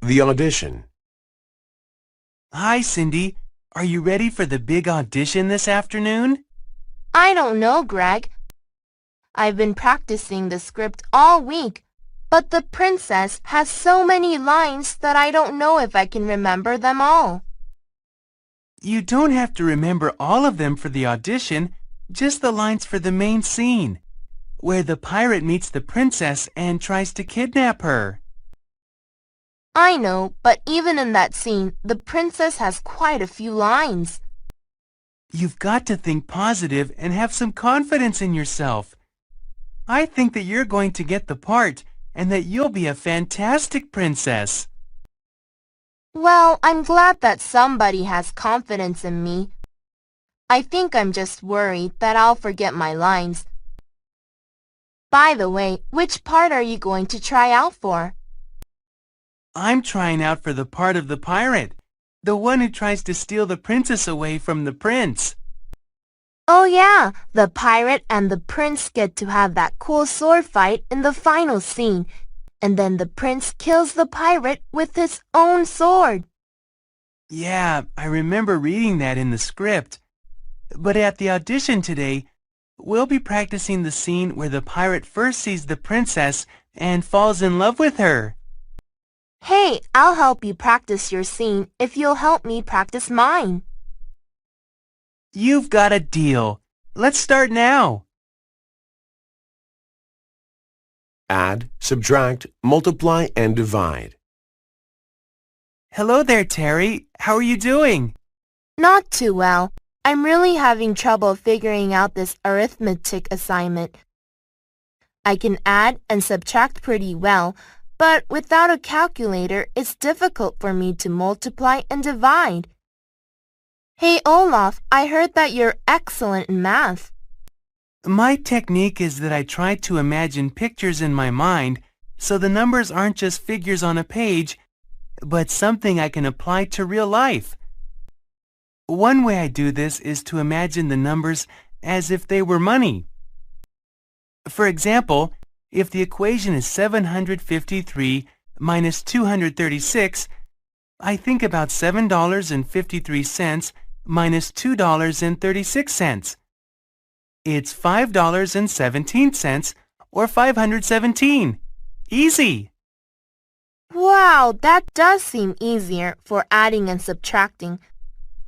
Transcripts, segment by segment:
The audition. Hi, Cindy. Are you ready for the big audition this afternoon? I don't know, Greg. I've been practicing the script all week, but the princess has so many lines that I don't know if I can remember them all. You don't have to remember all of them for the audition, just the lines for the main scene, where the pirate meets the princess and tries to kidnap her. I know, but even in that scene, the princess has quite a few lines. You've got to think positive and have some confidence in yourself. I think that you're going to get the part and that you'll be a fantastic princess. Well, I'm glad that somebody has confidence in me. I think I'm just worried that I'll forget my lines. By the way, which part are you going to try out for? I'm trying out for the part of the pirate, the one who tries to steal the princess away from the prince. Oh yeah, the pirate and the prince get to have that cool sword fight in the final scene, and then the prince kills the pirate with his own sword. Yeah, I remember reading that in the script. But at the audition today, we'll be practicing the scene where the pirate first sees the princess and falls in love with her. Hey, I'll help you practice your scene if you'll help me practice mine. You've got a deal. Let's start now. Add, subtract, multiply, and divide. Hello there, Terry. How are you doing? Not too well. I'm really having trouble figuring out this arithmetic assignment. I can add and subtract pretty well, but without a calculator, it's difficult for me to multiply and divide. Hey, Olaf, I heard that you're excellent in math. My technique is that I try to imagine pictures in my mind so the numbers aren't just figures on a page, but something I can apply to real life. One way I do this is to imagine the numbers as if they were money. For example, if the equation is 753 minus 236, I think about $7.53 minus $2.36. It's $5.17 or 517. Easy! Wow, that does seem easier for adding and subtracting.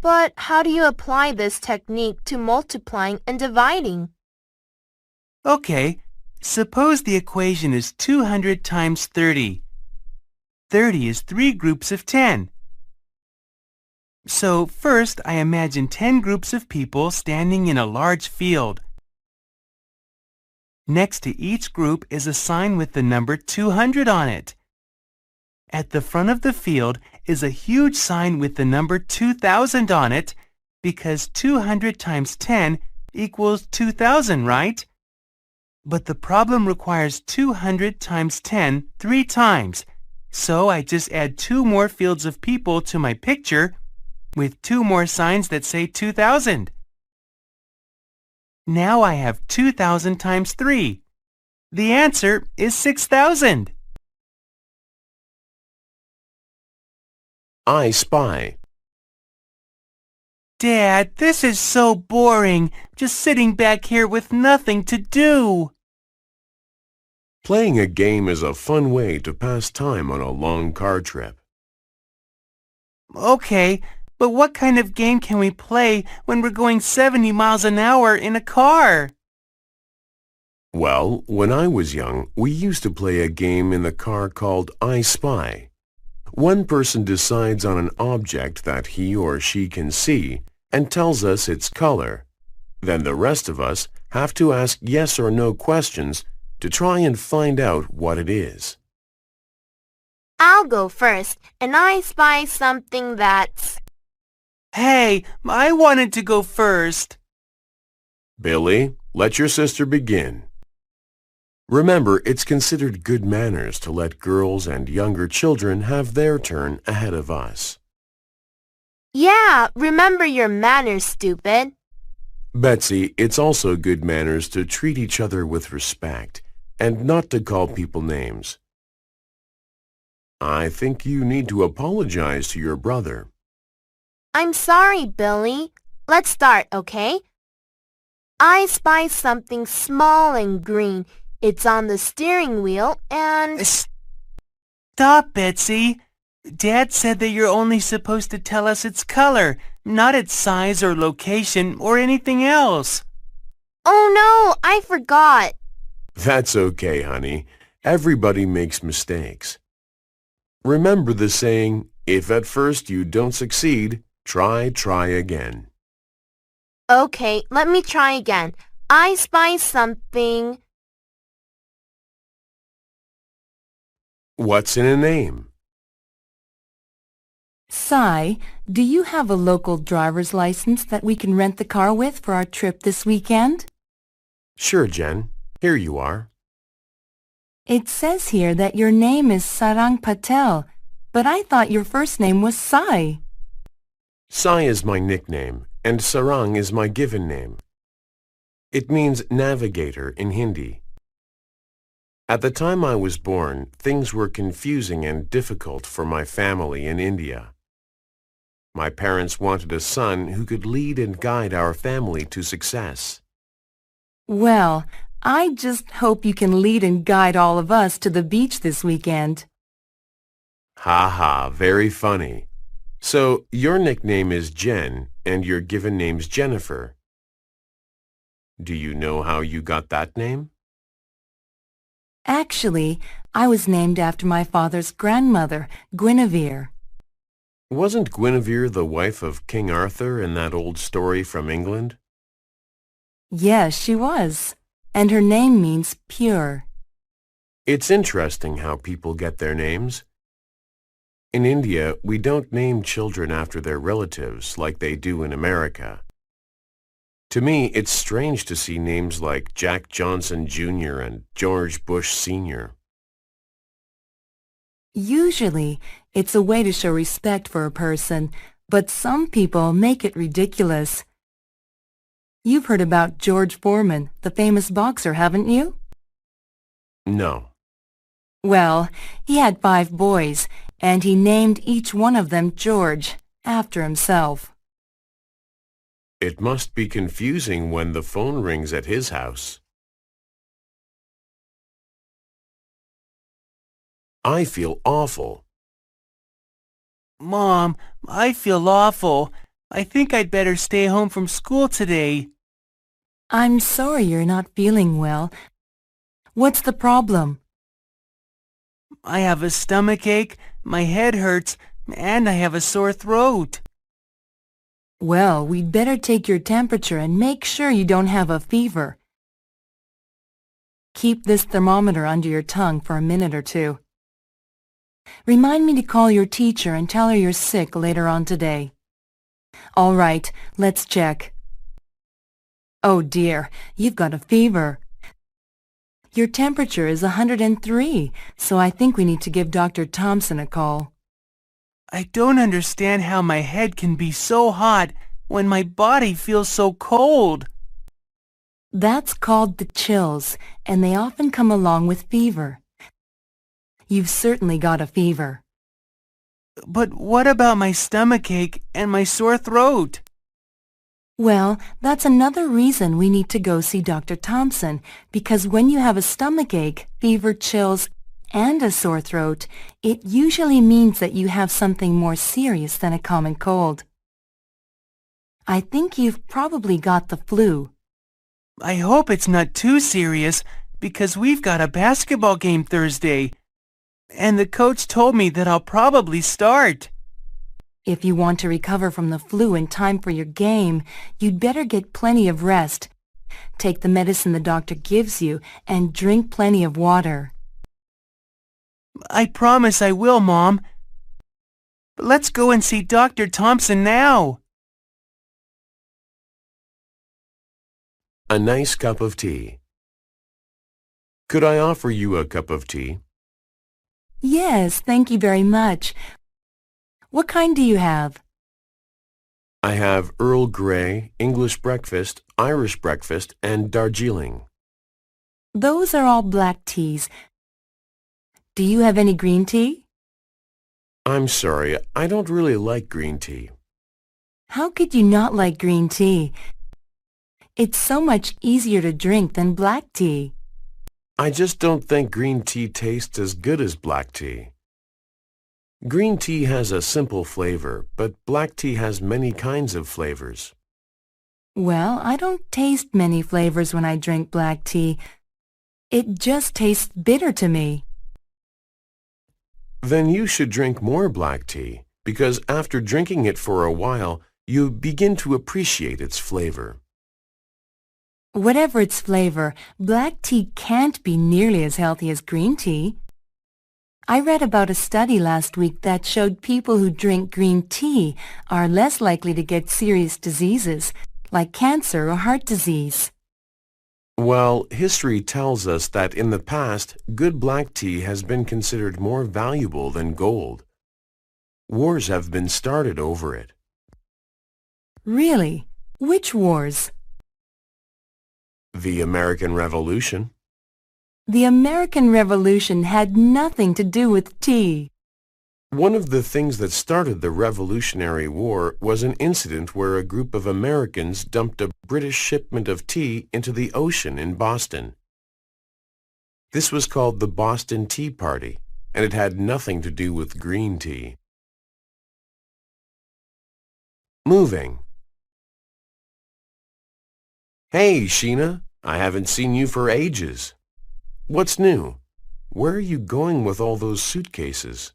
But how do you apply this technique to multiplying and dividing? Okay, suppose the equation is 200 times 30. 30 is 3 groups of 10. So first I imagine 10 groups of people standing in a large field. Next to each group is a sign with the number 200 on it. At the front of the field is a huge sign with the number 2000 on it because 200 times 10 equals 2000, right? But the problem requires 200 times 10 3 times, so I just add 2 more fields of people to my picture with 2 more signs that say 2000. Now I have 2000 times 3. The answer is 6000. I spy. Dad, this is so boring, just sitting back here with nothing to do. Playing a game is a fun way to pass time on a long car trip. Okay, but what kind of game can we play when we're going 70 miles an hour in a car? Well, when I was young, we used to play a game in the car called I Spy. One person decides on an object that he or she can see and tells us its color. Then the rest of us have to ask yes or no questions to try and find out what it is. I'll go first, and I spy something that's... Hey, I wanted to go first. Billy, let your sister begin. Remember, it's considered good manners to let girls and younger children have their turn ahead of us. Yeah, remember your manners, stupid. Betsy, it's also good manners to treat each other with respect and not to call people names. I think you need to apologize to your brother. I'm sorry, Billy. Let's start, okay? I spy something small and green. It's on the steering wheel and... Stop, Betsy. Dad said that you're only supposed to tell us its color, not its size or location or anything else. Oh no, I forgot. That's okay, honey. Everybody makes mistakes. Remember the saying, if at first you don't succeed, try again. Okay, let me try again. I spy something... What's in a name? Si, do you have a local driver's license that we can rent the car with for our trip this weekend? Sure, Jen. Here you are. It says here that your name is Sarang Patel, but I thought your first name was Si. Sai is my nickname, and Sarang is my given name. It means navigator in Hindi. At the time I was born, things were confusing and difficult for my family in India. My parents wanted a son who could lead and guide our family to success. Well, I just hope you can lead and guide all of us to the beach this weekend. Ha ha, very funny. So, your nickname is Jen, and your given name's Jennifer. Do you know how you got that name? Actually, I was named after my father's grandmother, Guinevere. Wasn't Guinevere the wife of King Arthur in that old story from England? Yes, she was. And her name means pure. It's interesting how people get their names. In India, we don't name children after their relatives like they do in America. To me, it's strange to see names like Jack Johnson Jr. and George Bush Sr. Usually, it's a way to show respect for a person, but some people make it ridiculous. You've heard about George Foreman, the famous boxer, haven't you? No. Well, he had 5 boys, and he named each one of them George, after himself. It must be confusing when the phone rings at his house. I feel awful. Mom, I feel awful. I think I'd better stay home from school today. I'm sorry you're not feeling well. What's the problem? I have a stomachache, my head hurts, and I have a sore throat. Well, we'd better take your temperature and make sure you don't have a fever. Keep this thermometer under your tongue for a minute or two. Remind me to call your teacher and tell her you're sick later on today. All right, let's check. Oh dear, you've got a fever. Your temperature is 103, so I think we need to give Dr. Thompson a call. I don't understand how my head can be so hot when my body feels so cold. That's called the chills, and they often come along with fever. You've certainly got a fever. But what about my stomachache and my sore throat? Well, that's another reason we need to go see Dr. Thompson, because when you have a stomachache, fever, chills, and a sore throat, it usually means that you have something more serious than a common cold. I think you've probably got the flu. I hope it's not too serious, because we've got a basketball game Thursday, and the coach told me that I'll probably start. If you want to recover from the flu in time for your game, you'd better get plenty of rest. Take the medicine the doctor gives you and drink plenty of water. I promise I will, Mom. Let's go and see Dr. Thompson now. A nice cup of tea. Could I offer you a cup of tea? Yes, thank you very much. What kind do you have? I have Earl Grey, English breakfast, Irish breakfast, and Darjeeling. Those are all black teas. Do you have any green tea? I'm sorry, I don't really like green tea. How could you not like green tea? It's so much easier to drink than black tea. I just don't think green tea tastes as good as black tea. Green tea has a simple flavor, but black tea has many kinds of flavors. Well, I don't taste many flavors when I drink black tea. It just tastes bitter to me. Then you should drink more black tea, because after drinking it for a while, you begin to appreciate its flavor. Whatever its flavor, black tea can't be nearly as healthy as green tea. I read about a study last week that showed people who drink green tea are less likely to get serious diseases, like cancer or heart disease. Well, history tells us that in the past, good black tea has been considered more valuable than gold. Wars have been started over it. Really? Which wars? The American Revolution. The American Revolution had nothing to do with tea. One of the things that started the Revolutionary War was an incident where a group of Americans dumped a British shipment of tea into the ocean in Boston. This was called the Boston Tea Party, and it had nothing to do with green tea. Moving. Hey, Sheena, I haven't seen you for ages. What's new? Where are you going with all those suitcases?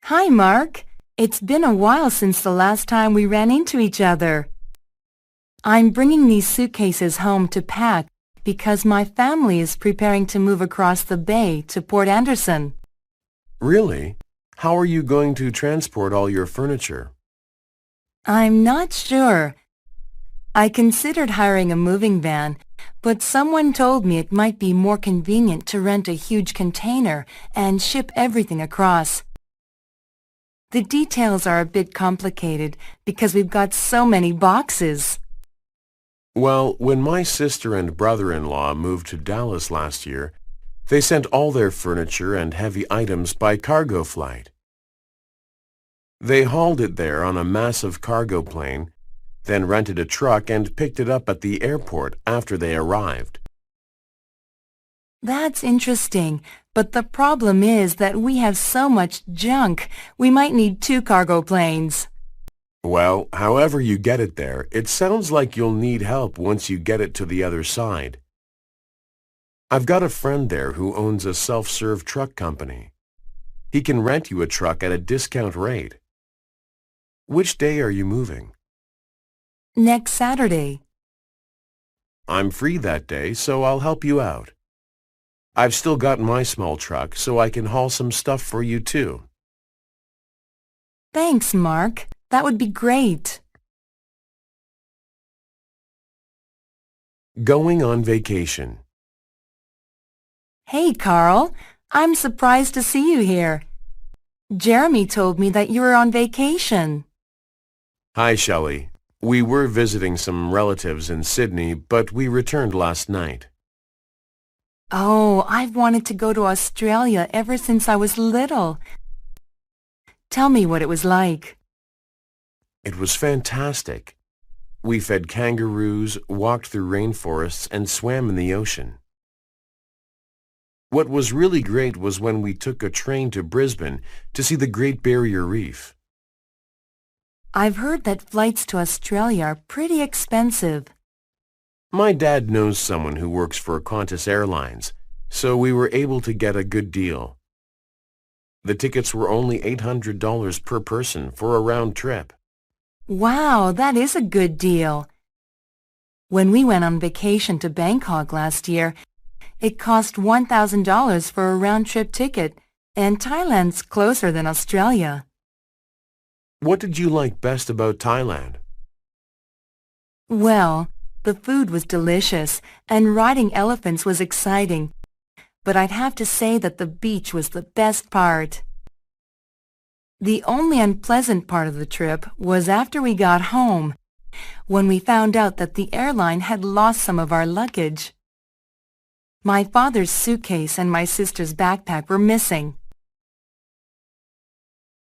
Hi, Mark. It's been a while since the last time we ran into each other. I'm bringing these suitcases home to pack because my family is preparing to move across the bay to Port Anderson. Really? How are you going to transport all your furniture? I'm not sure. I considered hiring a moving van, but someone told me it might be more convenient to rent a huge container and ship everything across. The details are a bit complicated because we've got so many boxes. Well, when my sister and brother-in-law moved to Dallas last year, they sent all their furniture and heavy items by cargo flight. They hauled it there on a massive cargo plane, then rented a truck and picked it up at the airport after they arrived. That's interesting, but the problem is that we have so much junk, we might need 2 cargo planes. Well, however you get it there, it sounds like you'll need help once you get it to the other side. I've got a friend there who owns a self-serve truck company. He can rent you a truck at a discount rate. Which day are you moving? Next Saturday. I'm free that day, so I'll help you out. I've still got my small truck, so I can haul some stuff for you too. Thanks, Mark. That would be great. Going on vacation. Hey, Carl. I'm surprised to see you here. Jeremy told me that you were on vacation. Hi, Shelley. We were visiting some relatives in Sydney, but we returned last night. Oh, I've wanted to go to Australia ever since I was little. Tell me what it was like. It was fantastic. We fed kangaroos, walked through rainforests, and swam in the ocean. What was really great was when we took a train to Brisbane to see the Great Barrier Reef. I've heard that flights to Australia are pretty expensive. My dad knows someone who works for Qantas Airlines, so we were able to get a good deal. The tickets were only $800 per person for a round trip. Wow, that is a good deal. When we went on vacation to Bangkok last year, it cost $1,000 for a round-trip ticket, and Thailand's closer than Australia. What did you like best about Thailand? Well, the food was delicious, and riding elephants was exciting, but I'd have to say that the beach was the best part. The only unpleasant part of the trip was after we got home, when we found out that the airline had lost some of our luggage. My father's suitcase and my sister's backpack were missing.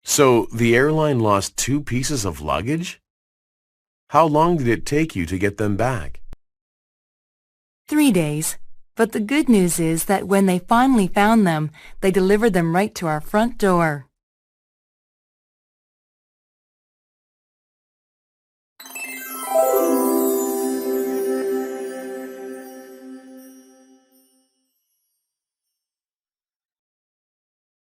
So the airline lost 2 pieces of luggage? How long did it take you to get them back? 3 days. But the good news is that when they finally found them, they delivered them right to our front door.